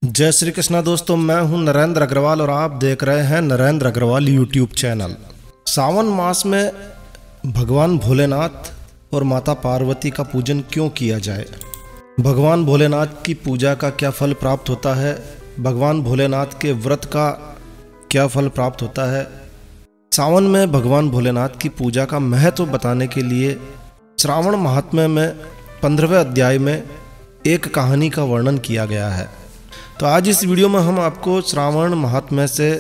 जय श्री कृष्णा दोस्तों, मैं हूं नरेंद्र अग्रवाल और आप देख रहे हैं नरेंद्र अग्रवाल यूट्यूब चैनल। सावन मास में भगवान भोलेनाथ और माता पार्वती का पूजन क्यों किया जाए? भगवान भोलेनाथ की पूजा का क्या फल प्राप्त होता है? भगवान भोलेनाथ के व्रत का क्या फल प्राप्त होता है? सावन में भगवान भोलेनाथ की पूजा का महत्व बताने के लिए श्रावण महात्म्य में 15वें अध्याय में एक कहानी का वर्णन किया गया है। तो आज इस वीडियो में हम आपको श्रावण महात्म्य से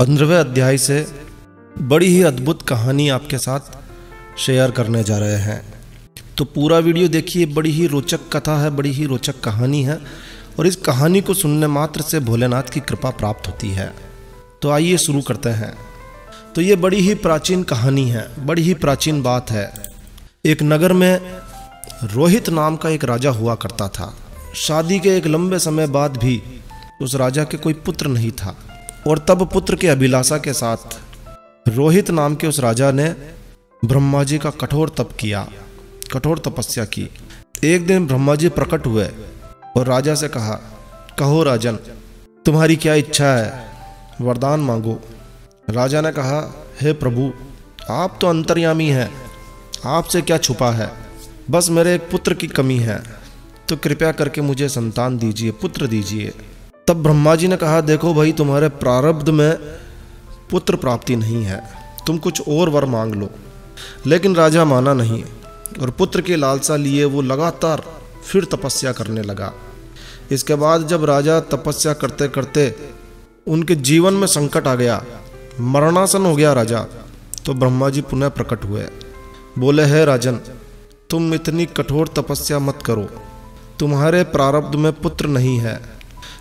15वें अध्याय से बड़ी ही अद्भुत कहानी आपके साथ शेयर करने जा रहे हैं। तो पूरा वीडियो देखिए, बड़ी ही रोचक कथा है, बड़ी ही रोचक कहानी है और इस कहानी को सुनने मात्र से भोलेनाथ की कृपा प्राप्त होती है। तो आइए शुरू करते हैं। तो ये बड़ी ही प्राचीन कहानी है, बड़ी ही प्राचीन बात है। एक नगर में रोहित नाम का एक राजा हुआ करता था। शादी के एक लंबे समय बाद भी उस राजा के कोई पुत्र नहीं था और तब पुत्र के अभिलाषा के साथ रोहित नाम के उस राजा ने ब्रह्मा जी का कठोर तप किया, कठोर तपस्या की। एक दिन ब्रह्मा जी प्रकट हुए और राजा से कहा, कहो राजन, तुम्हारी क्या इच्छा है, वरदान मांगो। राजा ने कहा, हे प्रभु, आप तो अंतर्यामी हैं, आपसे क्या छुपा है, बस मेरे एक पुत्र की कमी है, तो कृपया करके मुझे संतान दीजिए, पुत्र दीजिए। तब ब्रह्मा जी ने कहा, देखो भाई, तुम्हारे प्रारब्ध में पुत्र प्राप्ति नहीं है, तुम कुछ और वर मांग लो। लेकिन राजा माना नहीं और पुत्र की लालसा लिए वो लगातार फिर तपस्या करने लगा। इसके बाद जब राजा तपस्या करते करते उनके जीवन में संकट आ गया, मरणासन हो गया राजा, तो ब्रह्मा जी पुनः प्रकट हुए। बोले, है राजन, तुम इतनी कठोर तपस्या मत करो, तुम्हारे प्रारब्ध में पुत्र नहीं है,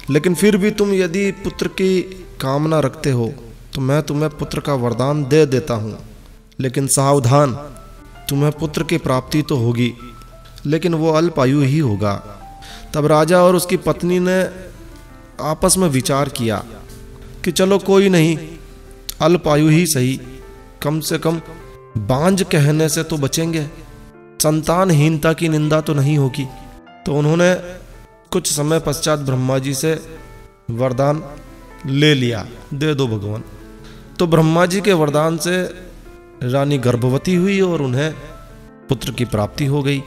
लेकिन फिर भी तुम यदि पुत्र की कामना रखते हो तो मैं तुम्हें पुत्र का वरदान दे देता हूँ। लेकिन सावधान, तुम्हें पुत्र की प्राप्ति तो होगी, लेकिन वो अल्पायु ही होगा। तब राजा और उसकी पत्नी ने आपस में विचार किया कि चलो कोई नहीं, अल्पायु ही सही, कम से कम बांझ कहने से तो बचेंगे, संतानहीनता की निंदा तो नहीं होगी। तो उन्होंने कुछ समय पश्चात ब्रह्मा जी से वरदान ले लिया, दे दो भगवान। तो ब्रह्मा जी के वरदान से रानी गर्भवती हुई और उन्हें पुत्र की प्राप्ति हो गई।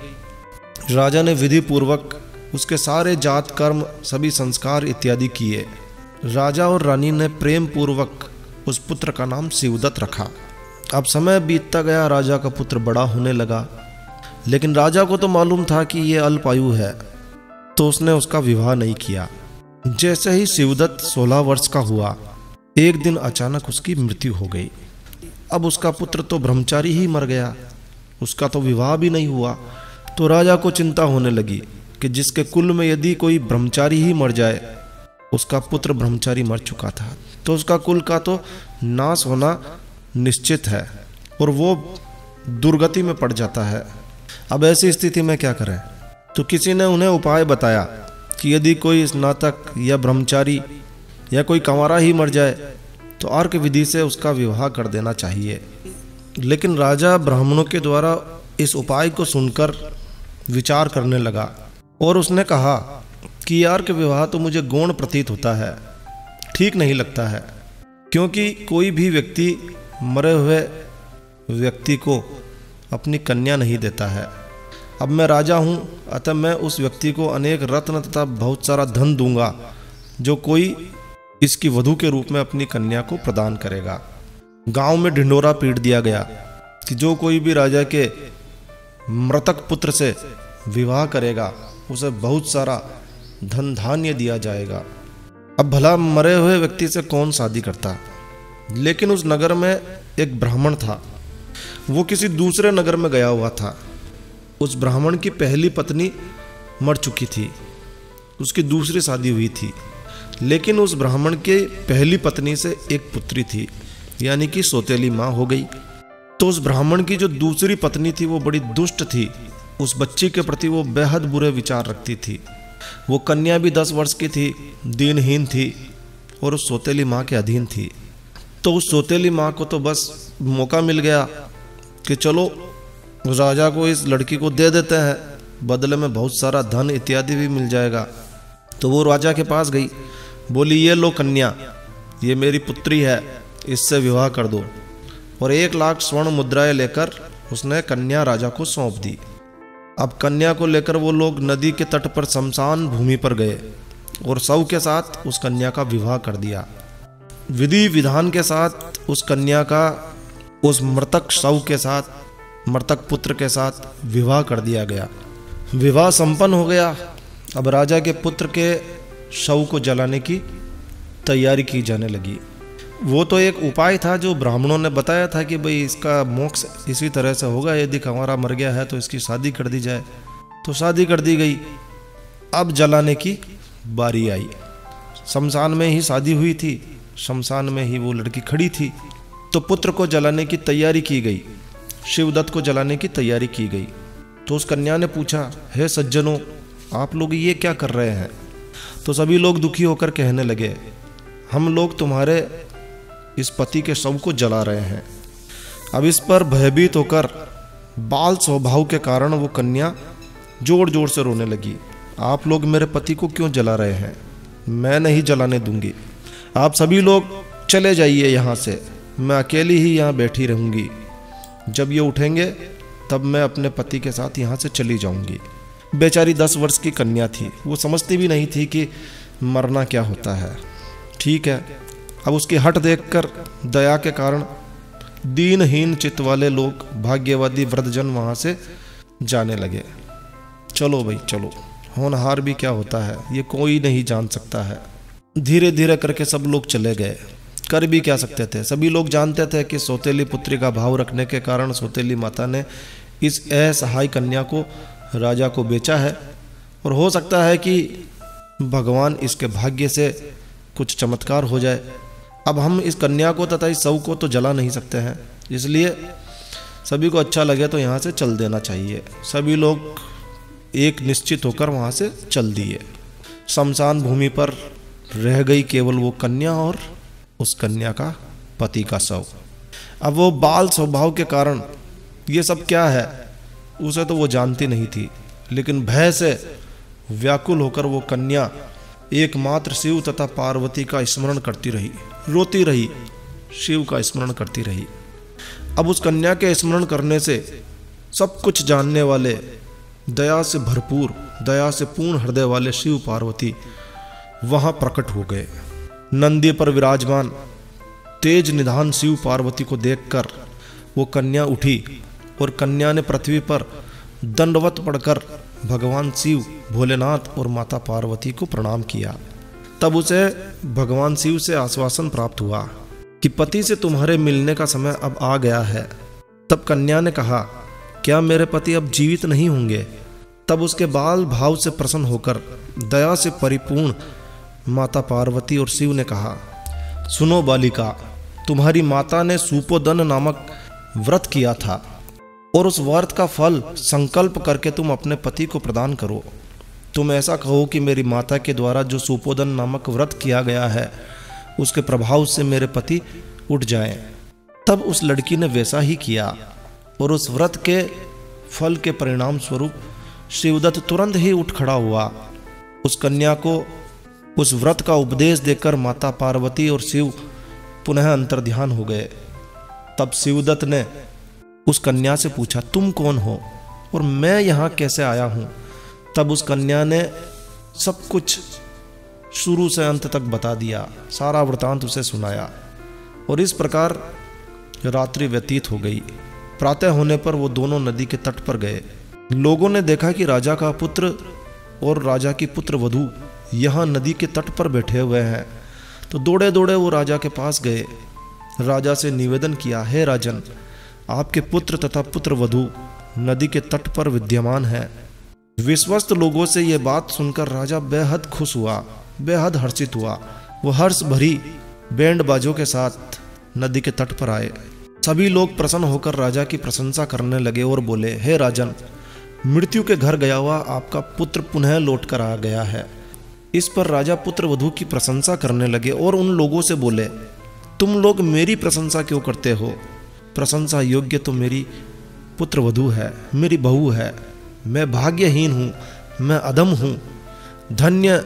राजा ने विधि पूर्वक उसके सारे जात कर्म, सभी संस्कार इत्यादि किए। राजा और रानी ने प्रेम पूर्वक उस पुत्र का नाम शिवदत्त रखा। अब समय बीतता गया, राजा का पुत्र बड़ा होने लगा, लेकिन राजा को तो मालूम था कि ये अल्पायु है, तो उसने उसका विवाह नहीं किया। जैसे ही शिवदत्त 16 वर्ष का हुआ, एक दिन अचानक उसकी मृत्यु हो गई। अब उसका पुत्र तो ब्रह्मचारी ही मर गया, उसका तो विवाह भी नहीं हुआ। तो राजा को चिंता होने लगी कि जिसके कुल में यदि कोई ब्रह्मचारी ही मर जाए, उसका पुत्र ब्रह्मचारी मर चुका था, तो उसका कुल का तो नाश होना निश्चित है और वो दुर्गति में पड़ जाता है। अब ऐसी स्थिति में क्या करें? तो किसी ने उन्हें उपाय बताया कि यदि कोई स्नातक या ब्रह्मचारी या कोई कंवारा ही मर जाए तो अर्क विधि से उसका विवाह कर देना चाहिए। लेकिन राजा ब्राह्मणों के द्वारा इस उपाय को सुनकर विचार करने लगा और उसने कहा कि अर्क विवाह तो मुझे गौण प्रतीत होता है, ठीक नहीं लगता है, क्योंकि कोई भी व्यक्ति मरे हुए व्यक्ति को अपनी कन्या नहीं देता है। अब मैं राजा हूँ, अतः मैं उस व्यक्ति को अनेक रत्न तथा बहुत सारा धन दूंगा, जो कोई इसकी वधू के रूप में अपनी कन्या को प्रदान करेगा। गांव में ढिंडोरा पीट दिया गया कि जो कोई भी राजा के मृतक पुत्र से विवाह करेगा, उसे बहुत सारा धन धान्य दिया जाएगा। अब भला मरे हुए व्यक्ति से कौन शादी करता? लेकिन उस नगर में एक ब्राह्मण था, वो किसी दूसरे नगर में गया हुआ था। उस ब्राह्मण की पहली पत्नी मर चुकी थी, उसकी दूसरी शादी हुई थी, लेकिन उस ब्राह्मण के पहली पत्नी से एक पुत्री थी, यानी कि सौतेली माँ हो गई। तो उस ब्राह्मण की जो दूसरी पत्नी थी वो बड़ी दुष्ट थी, उस बच्ची के प्रति वो बेहद बुरे विचार रखती थी। वो कन्या भी 10 वर्ष की थी, दीनहीन थी और उस सौतेली माँ के अधीन थी। तो उस सौतेली माँ को तो बस मौका मिल गया कि चलो राजा को इस लड़की को दे देते हैं, बदले में बहुत सारा धन इत्यादि भी मिल जाएगा। तो वो राजा के पास गई, बोली ये लो कन्या, ये मेरी पुत्री है, इससे विवाह कर दो। और 1 लाख स्वर्ण मुद्राएं लेकर उसने कन्या राजा को सौंप दी। अब कन्या को लेकर वो लोग नदी के तट पर शमशान भूमि पर गए और शव के साथ उस कन्या का विवाह कर दिया। विधि विधान के साथ उस कन्या का उस मृतक शव के साथ, मृतक पुत्र के साथ विवाह कर दिया गया। विवाह संपन्न हो गया। अब राजा के पुत्र के शव को जलाने की तैयारी की जाने लगी। वो तो एक उपाय था जो ब्राह्मणों ने बताया था कि भाई इसका मोक्ष इसी तरह से होगा, यदि हमारा मर गया है तो इसकी शादी कर दी जाए। तो शादी कर दी गई। अब जलाने की बारी आई। शमशान में ही शादी हुई थी, शमशान में ही वो लड़की खड़ी थी। तो पुत्र को जलाने की तैयारी की गई, शिवदत्त को जलाने की तैयारी की गई। तो उस कन्या ने पूछा, हे सज्जनों, आप लोग ये क्या कर रहे हैं? तो सभी लोग दुखी होकर कहने लगे, हम लोग तुम्हारे इस पति के शव को जला रहे हैं। अब इस पर भयभीत होकर बाल स्वभाव के कारण वो कन्या जोर जोर से रोने लगी, आप लोग मेरे पति को क्यों जला रहे हैं? मैं नहीं जलाने दूंगी। आप सभी लोग चले जाइए यहाँ से, मैं अकेली ही यहाँ बैठी रहूँगी। जब ये उठेंगे तब मैं अपने पति के साथ यहाँ से चली जाऊँगी। बेचारी 10 वर्ष की कन्या थी, वो समझती भी नहीं थी कि मरना क्या होता है। ठीक है, अब उसकी हट देखकर दया के कारण दीनहीन चित्त वाले लोग, भाग्यवादी वृद्धजन वहाँ से जाने लगे। चलो भाई चलो, होनहार भी क्या होता है ये कोई नहीं जान सकता है। धीरे धीरे करके सब लोग चले गए। कर भी क्या सकते थे? सभी लोग जानते थे कि सौतेली पुत्री का भाव रखने के कारण सौतेली माता ने इस असहाय कन्या को राजा को बेचा है, और हो सकता है कि भगवान इसके भाग्य से कुछ चमत्कार हो जाए। अब हम इस कन्या को तथा इस शव को तो जला नहीं सकते हैं, इसलिए सभी को अच्छा लगे तो यहाँ से चल देना चाहिए। सभी लोग एक निश्चित होकर वहाँ से चल दिए। शमशान भूमि पर रह गई केवल वो कन्या और उस कन्या का पति का शव। अब वो बाल स्वभाव के कारण ये सब क्या है उसे तो वो जानती नहीं थी, लेकिन भय से व्याकुल होकर वो कन्या एकमात्र शिव तथा पार्वती का स्मरण करती रही, रोती रही, शिव का स्मरण करती रही। अब उस कन्या के स्मरण करने से सब कुछ जानने वाले, दया से भरपूर, दया से पूर्ण हृदय वाले शिव पार्वती वहां प्रकट हो गए। नंदी पर विराजमान तेज निधान शिव पार्वती को देखकर वो कन्या उठी और कन्या ने पृथ्वी पर दंडवत पड़कर भगवान शिव, भोलेनाथ और माता पार्वती को प्रणाम किया। तब उसे भगवान शिव से आश्वासन प्राप्त हुआ कि पति से तुम्हारे मिलने का समय अब आ गया है। तब कन्या ने कहा, क्या मेरे पति अब जीवित नहीं होंगे? तब उसके बाल भाव से प्रसन्न होकर दया से परिपूर्ण माता पार्वती और शिव ने कहा, सुनो बालिका, तुम्हारी माता ने सुपोदन नामक व्रत किया था और उस व्रत का फल संकल्प करके तुम अपने पति को प्रदान करो। तुम ऐसा कहो कि मेरी माता के द्वारा जो सुपोदन नामक व्रत किया गया है उसके प्रभाव से मेरे पति उठ जाएं। तब उस लड़की ने वैसा ही किया और उस व्रत के फल के परिणाम स्वरूप शिवदत्त तुरंत ही उठ खड़ा हुआ। उस कन्या को उस व्रत का उपदेश देकर माता पार्वती और शिव पुनः अंतर्ध्यान हो गए। तब शिवदत्त ने उस कन्या से पूछा, तुम कौन हो और मैं यहाँ कैसे आया हूँ? तब उस कन्या ने सब कुछ शुरू से अंत तक बता दिया, सारा वृतांत उसे सुनाया। और इस प्रकार रात्रि व्यतीत हो गई। प्रातः होने पर वो दोनों नदी के तट पर गए। लोगों ने देखा कि राजा का पुत्र और राजा की पुत्र वधू यहाँ नदी के तट पर बैठे हुए हैं। तो दौड़े दौड़े वो राजा के पास गए, राजा से निवेदन किया, हे राजन, आपके पुत्र तथा पुत्र वधू नदी के तट पर विद्यमान है। विश्वस्त लोगों से ये बात सुनकर राजा बेहद खुश हुआ, बेहद हर्षित हुआ। वो हर्ष भरी बैंड बाजों के साथ नदी के तट पर आए। सभी लोग प्रसन्न होकर राजा की प्रशंसा करने लगे और बोले, हे राजन, मृत्यु के घर गया हुआ आपका पुत्र पुनः लौट कर आ गया है। इस पर राजा पुत्र वधू की प्रशंसा करने लगे और उन लोगों से बोले, तुम लोग मेरी प्रशंसा क्यों करते हो? प्रशंसा योग्य तो मेरी पुत्र वधू है, मेरी बहू है। मैं भाग्यहीन हूँ, मैं अधम हूँ। धन्य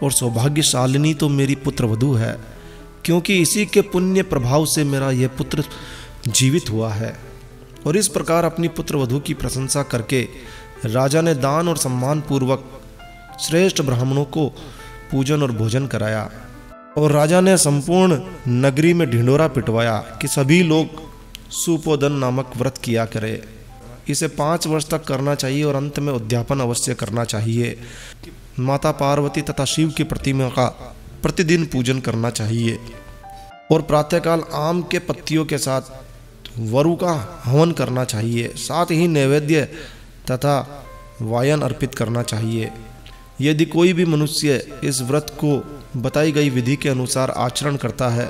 और सौभाग्यशालिनी तो मेरी पुत्रवधू है, क्योंकि इसी के पुण्य प्रभाव से मेरा यह पुत्र जीवित हुआ है। और इस प्रकार अपनी पुत्रवधू की प्रशंसा करके राजा ने दान और सम्मान पूर्वक श्रेष्ठ ब्राह्मणों को पूजन और भोजन कराया। और राजा ने संपूर्ण नगरी में ढिंढोरा पिटवाया कि सभी लोग सुपोदन नामक व्रत किया करें। इसे 5 वर्ष तक करना चाहिए और अंत में उद्यापन अवश्य करना चाहिए। माता पार्वती तथा शिव की प्रतिमा का प्रतिदिन पूजन करना चाहिए और प्रातःकाल आम के पत्तियों के साथ वरु का हवन करना चाहिए। साथ ही नैवेद्य तथा वायन अर्पित करना चाहिए। यदि कोई भी मनुष्य इस व्रत को बताई गई विधि के अनुसार आचरण करता है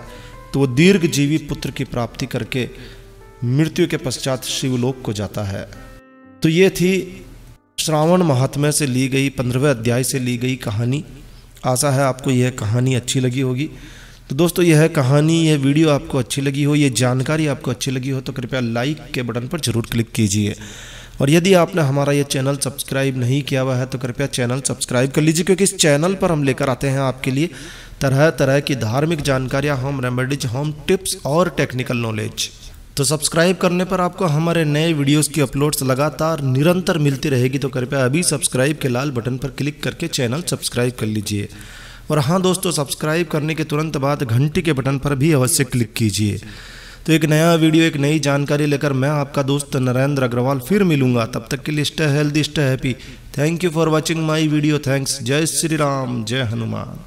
तो वो दीर्घ जीवी पुत्र की प्राप्ति करके मृत्यु के पश्चात शिवलोक को जाता है। तो ये थी श्रावण महात्म्य से ली गई 15वें अध्याय से ली गई कहानी। आशा है आपको यह कहानी अच्छी लगी होगी। तो दोस्तों, यह कहानी, यह वीडियो आपको अच्छी लगी हो, ये जानकारी आपको अच्छी लगी हो तो कृपया लाइक के बटन पर जरूर क्लिक कीजिए। और यदि आपने हमारा ये चैनल सब्सक्राइब नहीं किया हुआ है तो कृपया चैनल सब्सक्राइब कर लीजिए, क्योंकि इस चैनल पर हम लेकर आते हैं आपके लिए तरह तरह की धार्मिक जानकारियाँ, होम रेमेडीज, होम टिप्स और टेक्निकल नॉलेज। तो सब्सक्राइब करने पर आपको हमारे नए वीडियोस की अपलोड्स लगातार निरंतर मिलती रहेगी। तो कृपया अभी सब्सक्राइब के लाल बटन पर क्लिक करके चैनल सब्सक्राइब कर लीजिए। और हाँ दोस्तों, सब्सक्राइब करने के तुरंत बाद घंटी के बटन पर भी अवश्य क्लिक कीजिए। तो एक नया वीडियो, एक नई जानकारी लेकर मैं आपका दोस्त नरेंद्र अग्रवाल फिर मिलूंगा। तब तक के लिए stay healthy, stay happy. Thank you for watching my video. Thanks. जय श्री राम, जय हनुमान।